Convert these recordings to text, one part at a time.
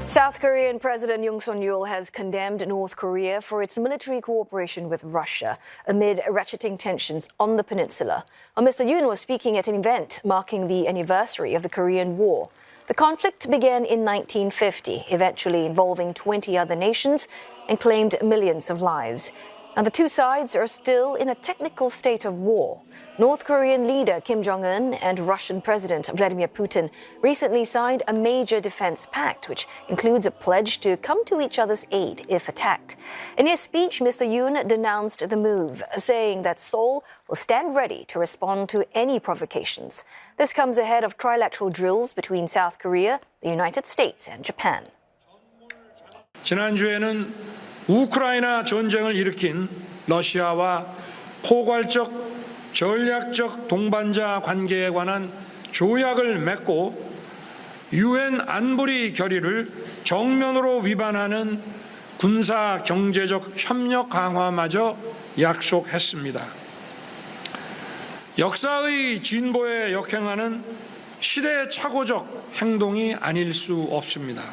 South Korean President Yoon Suk-yeol has condemned North Korea for its military cooperation with Russia amid ratcheting tensions on the peninsula. Mr. Yoon was speaking at an event marking the anniversary of the Korean War. The conflict began in 1950, eventually involving 20 other nations and claimed millions of lives. And the two sides are still in a technical state of war. North Korean leader Kim Jong-un and Russian President Vladimir Putin recently signed a major defense pact, which includes a pledge to come to each other's aid if attacked. In his speech, Mr. Yoon denounced the move, saying that Seoul will stand ready to respond to any provocations. This comes ahead of trilateral drills between South Korea, the United States, and Japan. 지난주에는 우크라이나 전쟁을 일으킨 러시아와 포괄적 전략적 동반자 관계에 관한 조약을 맺고 유엔 안보리 결의를 정면으로 위반하는 군사 경제적 협력 강화마저 약속했습니다. 역사의 진보에 역행하는 시대착오적 행동이 아닐 수 없습니다.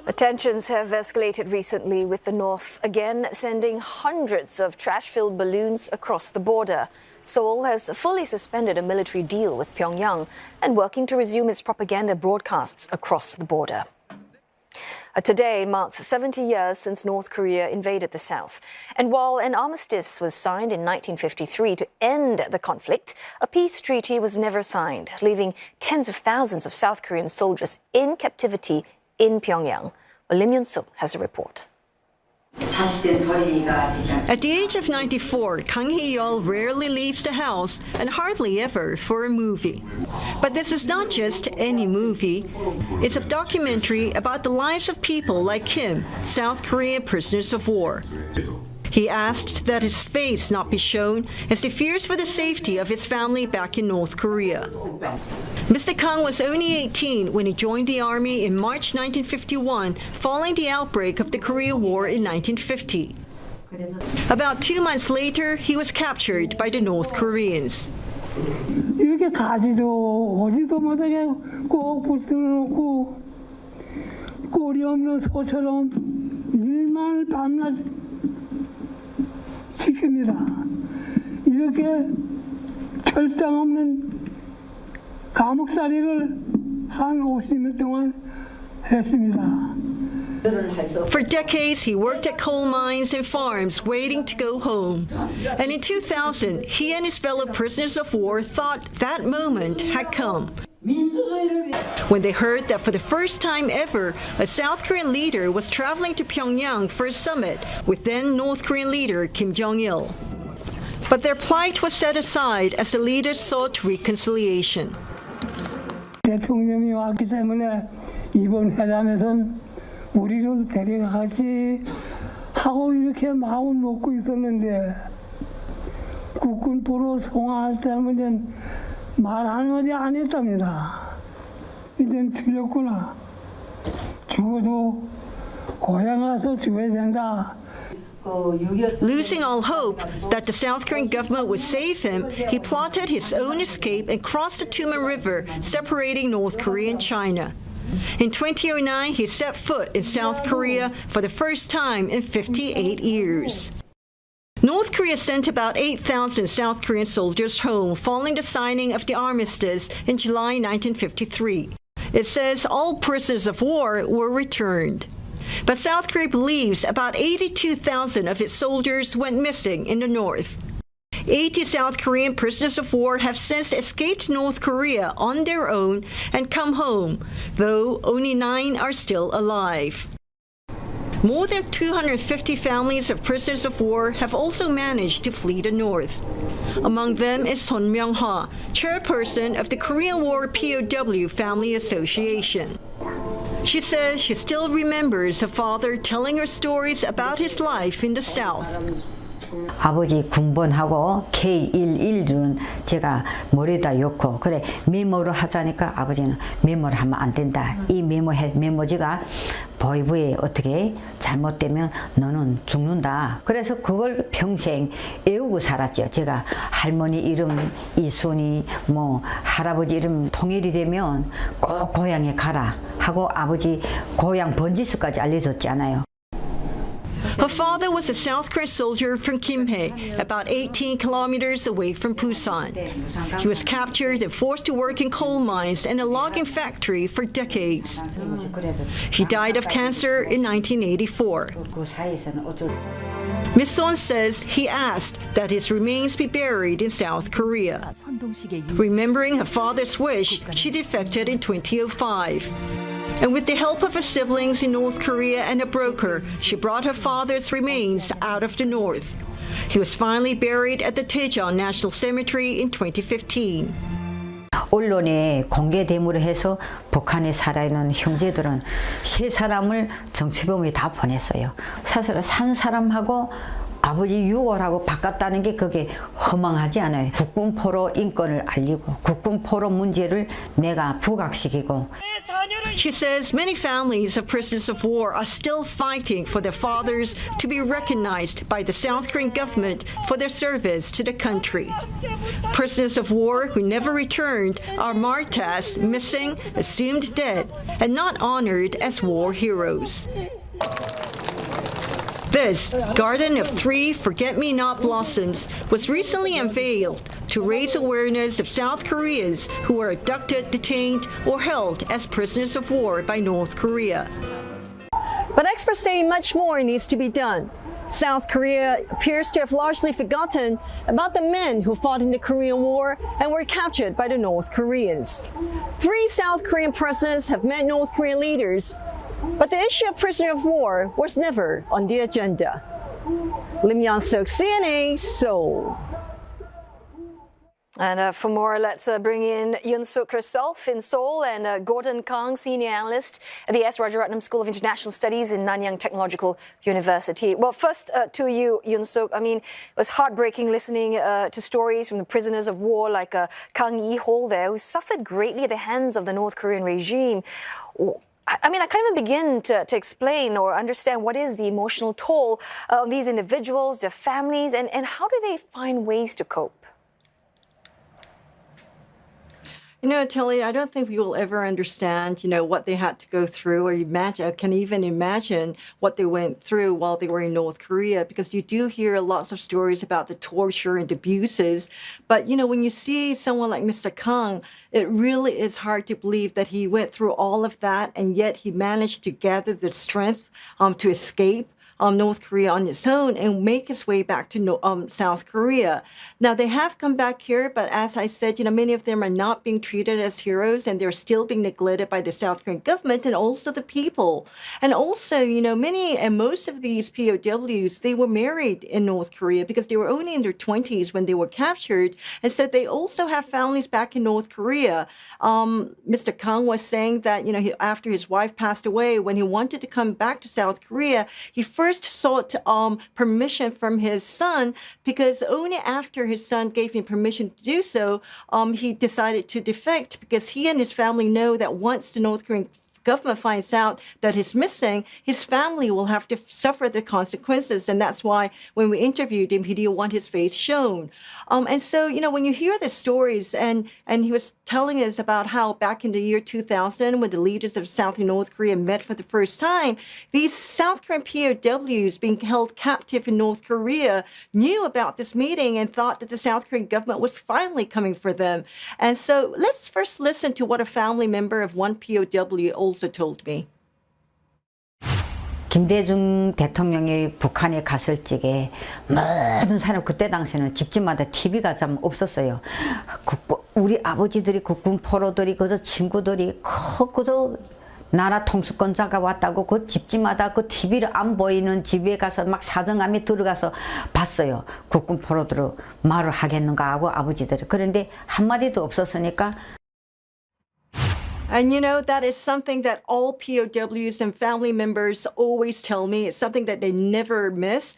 The tensions have escalated recently, with the North again sending hundreds of trash-filled balloons across the border. Seoul has fully suspended a military deal with Pyongyang and working to resume its propaganda broadcasts across the border. Today marks 70 years since North Korea invaded the South. And while an armistice was signed in 1953 to end the conflict, a peace treaty was never signed, leaving tens of thousands of South Korean soldiers in captivity in Pyongyang. Lim Yun-suk has a report. At the age of 94, Kang Hee-yeol rarely leaves the house and hardly ever for a movie. But this is not just any movie. It's a documentary about the lives of people like him, South Korean prisoners of war. He asked that his face not be shown as he fears for the safety of his family back in North Korea. Mr. Kang was only 18 when he joined the army in March 1951, following the outbreak of the Korean War in 1950. About 2 months later, he was captured by the North Koreans. 이렇게 가지도 오지도 못하게 꼭 붙들어놓고 꼬리 없는 소처럼 일만 밤낮 시킵니다. 이렇게 절당 없는 감옥살이를 한 50년 동안 했습니다. For decades, he worked at coal mines and farms, waiting to go home. And in 2000, he and his fellow prisoners of war thought that moment had come. When they heard that for the first time ever, a South Korean leader was traveling to Pyongyang for a summit with then North Korean leader Kim Jong-il. But their plight was set aside as the leaders sought reconciliation. 대통령이 왔기 때문에 이번 회담에선 우리를 데려가지 하고 이렇게 마음 먹고 있었는데 국군 보러 송화할 때는 말 한마디 안 했답니다. 이젠 틀렸구나. 죽어도 고향 가서 죽어야 된다. Losing all hope that the South Korean government would save him, he plotted his own escape and crossed the Tumen River, separating North Korea and China. In 2009, he set foot in South Korea for the first time in 58 years. North Korea sent about 8,000 South Korean soldiers home following the signing of the armistice in July 1953. It says all prisoners of war were returned. But South Korea believes about 82,000 of its soldiers went missing in the north. 80 South Korean prisoners of war have since escaped North Korea on their own and come home, though only 9 are still alive. More than 250 families of prisoners of war have also managed to flee the north. Among them is Son Myung-ha, chairperson of the Korean War POW Family Association. She says she still remembers her father telling her stories about his life in the South. 아버지 군번하고 K11은 제가 머리에다 엮고 그래 메모를 하자니까 아버지는 메모를 하면 안 된다. 이 메모지가 보이부에 어떻게 잘못되면 너는 죽는다. 그래서 그걸 평생 외우고 살았죠. 제가 할머니 이름 이순이 뭐 할아버지 이름 통일이 되면 꼭 고향에 가라 하고 아버지 고향 번지수까지 알려줬잖아요. Her father was a South Korean soldier from Kimhae, about 18 kilometers away from Busan. He was captured and forced to work in coal mines and a logging factory for decades. He died of cancer in 1984. Ms. Son says he asked that his remains be buried in South Korea. Remembering her father's wish, she defected in 2005. And with the help of her siblings in North Korea and a broker, she brought her father's remains out of the north. He was finally buried at the Daejeon National Cemetery in 2015. 언론에 공개 대무를 해서 북한에 살아있는 형제들은 세 사람을 정치범에 다 보냈어요. 사실 산 사람하고 아버지 유골하고 바꿨다는 게 그게 허망하지 않아요. 국군포로 인권을 알리고 국군포로 문제를 내가 부각시키고. She says many families of prisoners of war are still fighting for their fathers to be recognized by the South Korean government for their service to the country. Prisoners of war who never returned are marked as missing, assumed dead, and not honored as war heroes. This Garden of 3 Forget-Me-Not Blossoms was recently unveiled to raise awareness of South Koreans who were abducted, detained, or held as prisoners of war by North Korea. But experts say much more needs to be done. South Korea appears to have largely forgotten about the men who fought in the Korean War and were captured by the North Koreans. 3 South Korean presidents have met North Korean leaders, but the issue of prisoner of war was never on the agenda. Lim Yang-seok, CNA, Seoul. And for more, let's bring in Yoon-suk herself in Seoul and Gordon Kang, senior analyst at the S. Rajaratnam School of International Studies in Nanyang Technological University. Well, first to you, Yoon-suk. I mean, it was heartbreaking listening to stories from the prisoners of war like Kang Yi-hol there, who suffered greatly at the hands of the North Korean regime. I mean, I can't even begin to explain or understand what is the emotional toll of these individuals, their families, and how do they find ways to cope? You know, Telly, I don't think we will ever understand, what they had to go through or can even imagine what they went through while they were in North Korea, because you do hear lots of stories about the torture and abuses. But, when you see someone like Mr. Kang, it really is hard to believe that he went through all of that, and yet he managed to gather the strength to escape North Korea on its own and make its way back to South Korea. Now, they have come back here, but as I said, many of them are not being treated as heroes, and they're still being neglected by the South Korean government and also the people. And also, many and most of these POWs, they were married in North Korea because they were only in their 20s when they were captured. And so they also have families back in North Korea. Mr. Kang was saying that, after his wife passed away, when he wanted to come back to South Korea, he first sought permission from his son, because only after his son gave him permission to do so, he decided to defect, because he and his family know that once the North Korean government finds out that he's missing, his family will have to suffer the consequences. And that's why when we interviewed him, he didn't want his face shown. And so, when you hear the stories, and he was telling us about how back in the year 2000, when the leaders of South and North Korea met for the first time, these South Korean POWs being held captive in North Korea knew about this meeting and thought that the South Korean government was finally coming for them. And so let's first listen to what a family member of one POW also told me. 김대중 대통령이 북한에 갔을 적에 모든 사람, 그때 당시에는 집집마다 TV가 좀 없었어요. 우리 아버지들이 국군 포로들이 그저 친구들이 그저 나라 통수권자가 왔다고 그 집집마다 그 TV를 안 보이는 집에 가서 막 사정함에 들어가서 봤어요. 국군 포로들을 말을 하겠는가 하고 아버지들이. 그런데 한마디도 없었으니까 And you know, that is something that all POWs and family members always tell me. It's something that they never miss.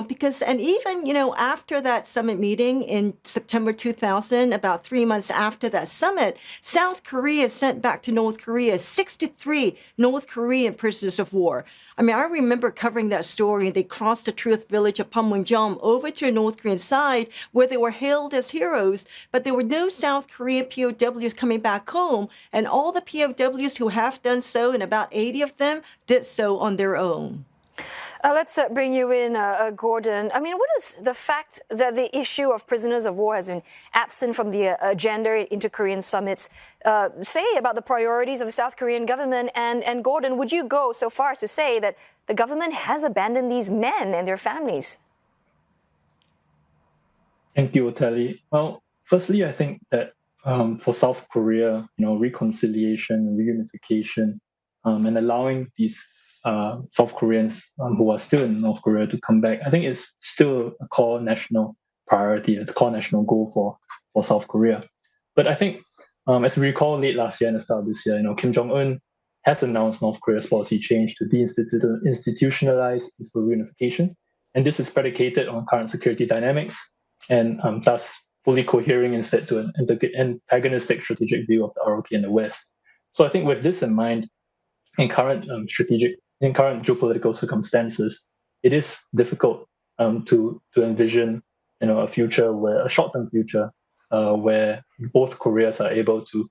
Because, and even, you know, after that summit meeting in September 2000, about 3 months after that summit, South Korea sent back to North Korea 63 North Korean prisoners of war. I mean, I remember covering that story. They crossed the Truth village of Panmunjom over to the North Korean side where they were hailed as heroes, but there were no South Korean POWs coming back home, and all the POWs who have done so, and about 80 of them, did so on their own. Let's bring you in, Gordon. I mean, what is the fact that the issue of prisoners of war has been absent from the agenda into Korean summits say about the priorities of the South Korean government? And Gordon, would you go so far as to say that the government has abandoned these men and their families? Thank you, Oteli. Well, firstly, I think that for South Korea, you know, reconciliation, reunification, and allowing these South Koreans who are still in North Korea to come back, I think it's still a core national priority, a core national goal for South Korea. But I think, as we recall, late last year and the start of this year, you know, Kim Jong-un has announced North Korea's policy change to deinstitutionalize peaceful reunification, and this is predicated on current security dynamics and thus fully cohering instead to an antagonistic strategic view of the ROK in the West. So I think with this in mind, in current geopolitical circumstances, it is difficult to envision, you know, a short-term future where both Koreas are able to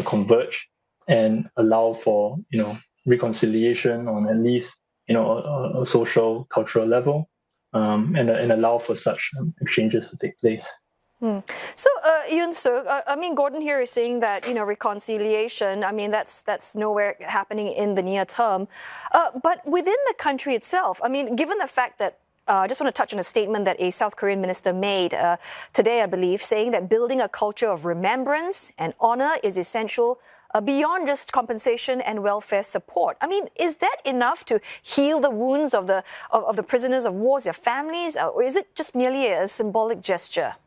converge and allow for, you know, reconciliation on at least, you know, a social cultural level, and allow for such exchanges to take place. So, Yoon Suk, I mean, Gordon here is saying that, you know, reconciliation, I mean, that's nowhere happening in the near term. But within the country itself, I mean, given the fact that, I just want to touch on a statement that a South Korean minister made today, I believe, saying that building a culture of remembrance and honor is essential beyond just compensation and welfare support. I mean, is that enough to heal the wounds of the prisoners of war, their families, or is it just merely a symbolic gesture?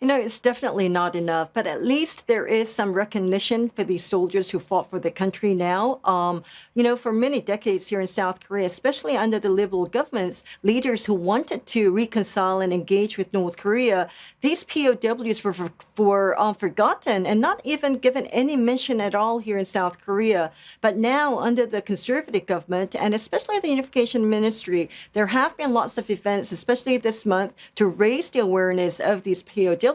You know, it's definitely not enough, but at least there is some recognition for these soldiers who fought for the country now. You know, for many decades here in South Korea, especially under the liberal governments, leaders who wanted to reconcile and engage with North Korea, these POWs were forgotten and not even given any mention at all here in South Korea. But now, under the conservative government, and especially the Unification Ministry, there have been lots of events, especially this month, to raise the awareness of these POWs,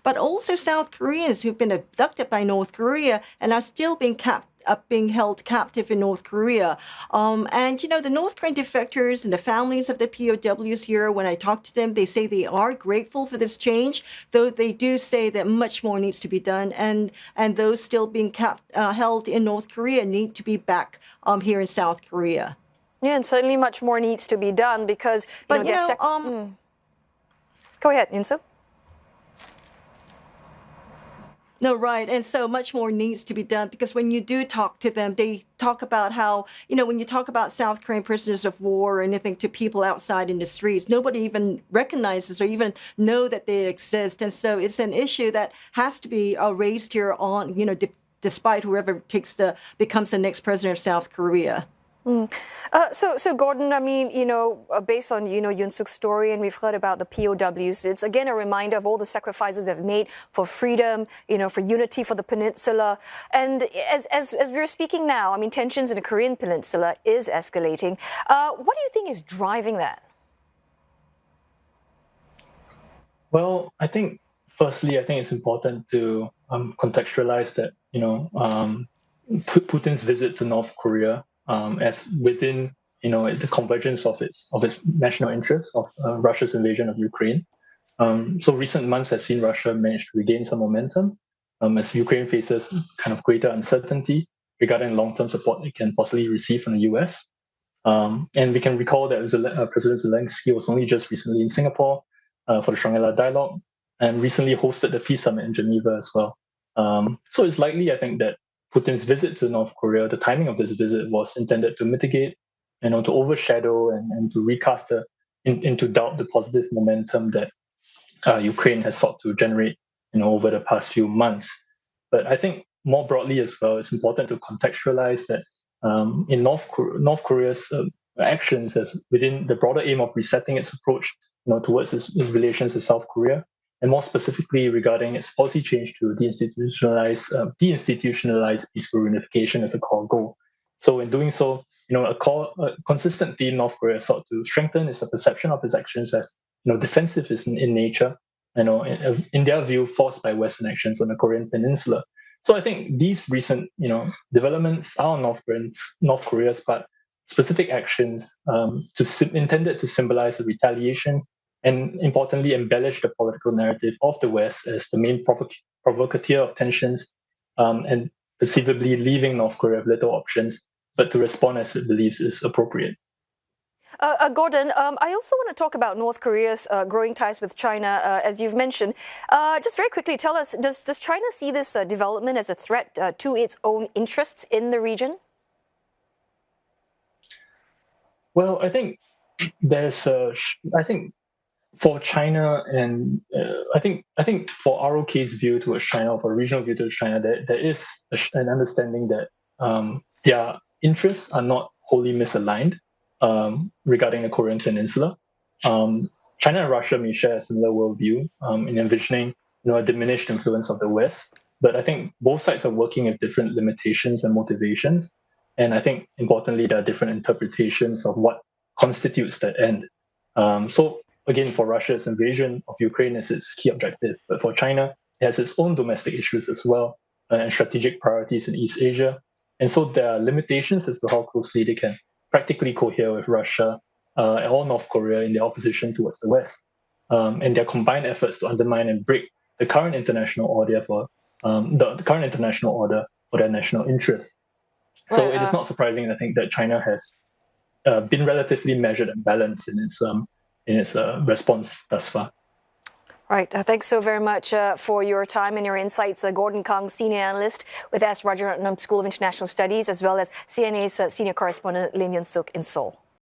but also South Koreans who've been abducted by North Korea and are still being held captive in North Korea. And, you know, the North Korean defectors and the families of the POWs here, when I talk to them, they say they are grateful for this change, though they do say that much more needs to be done. And those still being held in North Korea need to be back here in South Korea. Yeah, and certainly much more needs to be done because, Go ahead, Yoon Suk. No, right. And so much more needs to be done because when you do talk to them, they talk about how, you know, when you talk about South Korean prisoners of war or anything to people outside in the streets, nobody even recognizes or even know that they exist. And so it's an issue that has to be raised here on, you know, despite whoever becomes the next president of South Korea. So Gordon, I mean, you know, based on, you know, Yoon Suk's story, and we've heard about the POWs, it's again a reminder of all the sacrifices they've made for freedom, you know, for unity for the peninsula. And as we're speaking now, I mean, tensions in the Korean peninsula is escalating. What do you think is driving that? Well, I think, firstly, it's important to contextualize that, you know, Putin's visit to North Korea as within, you know, the convergence of its national interests of Russia's invasion of Ukraine. So recent months has seen Russia manage to regain some momentum as Ukraine faces kind of greater uncertainty regarding long-term support it can possibly receive from the US. And we can recall that President Zelensky was only just recently in Singapore for the Shangri-La Dialogue and recently hosted the Peace Summit in Geneva as well. So it's likely, I think, that Putin's visit to North Korea, the timing of this visit was intended to mitigate, you know, to overshadow and to recast into doubt the positive momentum that Ukraine has sought to generate, you know, over the past few months. But I think more broadly as well, it's important to contextualize that in North Korea's actions as within the broader aim of resetting its approach, towards its relations with South Korea, and more specifically regarding its policy change to deinstitutionalize peaceful reunification as a core goal. So in doing so, a consistent theme North Korea sought to strengthen its perception of its actions as defensive in nature, in their view, forced by Western actions on the Korean Peninsula. So I think these recent, developments are on North Korea's part, specific actions intended to symbolize a retaliation and, importantly, embellish the political narrative of the West as the main provocateur of tensions, and perceivably leaving North Korea with little options but to respond as it believes is appropriate. Gordon, I also want to talk about North Korea's growing ties with China, as you've mentioned. Just very quickly, tell us, does China see this development as a threat to its own interests in the region? Well, I think for China and I think for ROK's view towards China, for regional view towards China, there is an understanding that their interests are not wholly misaligned regarding the Korean Peninsula. China and Russia may share a similar worldview in envisioning a diminished influence of the West, but I think both sides are working with different limitations and motivations. And I think, importantly, there are different interpretations of what constitutes that end. So, again, for Russia, its invasion of Ukraine is its key objective. But for China, it has its own domestic issues as well, and strategic priorities in East Asia. And so there are limitations as to how closely they can practically cohere with Russia or North Korea in their opposition towards the West. And their combined efforts to undermine and break the current international order for their national interests. So it is not surprising, I think, that China has been relatively measured and balanced in its response thus far. Right. Thanks so very much for your time and your insights. Gordon Kang, Senior Analyst with S. Rajaratnam School of International Studies, as well as CNA's Senior Correspondent Lim Yun Suk in Seoul.